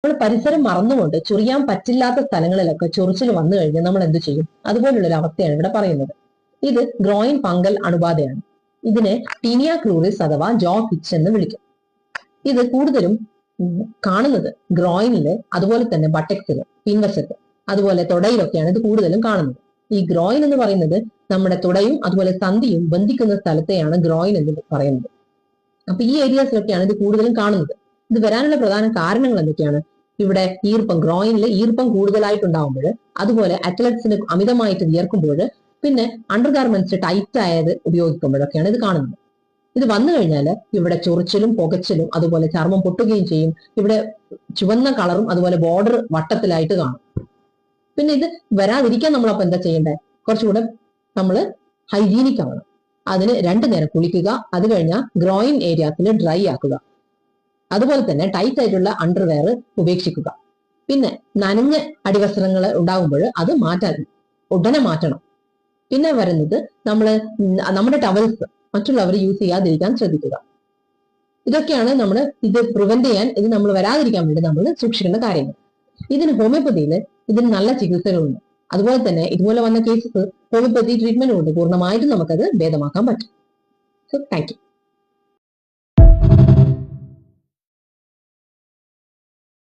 നമ്മൾ പരിസരം മറന്നുകൊണ്ട് ചൊറിയാൻ പറ്റില്ലാത്ത സ്ഥലങ്ങളിലൊക്കെ ചൊറിച്ചിൽ വന്നു കഴിഞ്ഞാൽ നമ്മൾ എന്ത് ചെയ്യും? അതുപോലുള്ള ഒരു അവസ്ഥയാണ് ഇവിടെ പറയുന്നത്. ഇത് ഗ്രോയിൻ ഫംഗൽ അണുബാധയാണ്. ഇതിനെ ടീനിയ ക്രൂറിസ് അഥവാ ജോ ഇച്ച് എന്ന് വിളിക്കും. ഇത് കൂടുതലും കാണുന്നത് ഗ്രോയിനില്, അതുപോലെ തന്നെ ബട്ടക്സില്, പിൻവശത്ത്, അതുപോലെ തുടയിലൊക്കെയാണ് ഇത് കൂടുതലും കാണുന്നത്. ഈ ഗ്രോയിൻ എന്ന് പറയുന്നത് നമ്മുടെ തുടയും അതുപോലെ സന്ധിയും ബന്ധിക്കുന്ന സ്ഥലത്തെയാണ് ഗ്രോയിൻ എന്ന് പറയുന്നത്. അപ്പൊ ഈ ഏരിയാസിലൊക്കെയാണ് ഇത് കൂടുതലും കാണുന്നത്. ഇത് വരാനുള്ള പ്രധാന കാരണങ്ങൾ എന്തൊക്കെയാണ്? ഇവിടെ ഈർപ്പം, ഗ്രോയിനിൽ ഈർപ്പം കൂടുതലായിട്ടുണ്ടാവുമ്പോൾ, അതുപോലെ അത്ലറ്റ്സിന് അമിതമായിട്ട് വിയർക്കുമ്പോൾ, പിന്നെ അണ്ടർ ഗാർമെന്റ്സ് ടൈറ്റ് ആയത് ഉപയോഗിക്കുമ്പോഴൊക്കെയാണ് ഇത് കാണുന്നത്. ഇത് വന്നു കഴിഞ്ഞാൽ ഇവിടെ ചൊറിച്ചിലും പുകച്ചിലും അതുപോലെ ചർമ്മം പൊട്ടുകയും ചെയ്യും. ഇവിടെ ചുവന്ന കളറും അതുപോലെ ബോർഡർ വട്ടത്തിലായിട്ട് കാണും. പിന്നെ ഇത് വരാതിരിക്കാൻ നമ്മളപ്പോ എന്താ ചെയ്യേണ്ടത്? കുറച്ചുകൂടെ നമ്മൾ ഹൈജീനിക് ആവണം. അതിന് 2 നേരം കുളിക്കുക, അത് കഴിഞ്ഞാൽ ഗ്രോയിൻ ഏരിയാസിൽ ഡ്രൈ ആക്കുക. അതുപോലെ തന്നെ ടൈറ്റ് ആയിട്ടുള്ള അണ്ടർവെയർ ഉപേക്ഷിക്കുക. പിന്നെ നനഞ്ഞ അടിവസ്ത്രങ്ങൾ ഉണ്ടാകുമ്പോൾ അത് ഉടനെ മാറ്റണം. പിന്നെ വരുന്നത് നമ്മുടെ ടവൽസ് മറ്റുള്ളവർ യൂസ് ചെയ്യാതിരിക്കാൻ ശ്രദ്ധിക്കുക. ഇതൊക്കെയാണ് ഇത് പ്രിവെന്റ് ചെയ്യാൻ, ഇത് നമ്മൾ വരാതിരിക്കാൻ വേണ്ടി നമ്മൾ സൂക്ഷിക്കേണ്ട കാര്യങ്ങൾ. ഇതിന് ഹോമിയോപ്പതിയിൽ ഇതിന് നല്ല ചികിത്സകളുണ്ട്. അതുപോലെ തന്നെ ഇതുപോലെ വന്ന കേസസ് ഹോമിയോപ്പതി ട്രീറ്റ്മെന്റ് കൊണ്ട് പൂർണ്ണമായിട്ടും നമുക്കത് ഭേദമാക്കാൻ പറ്റും. So thank you.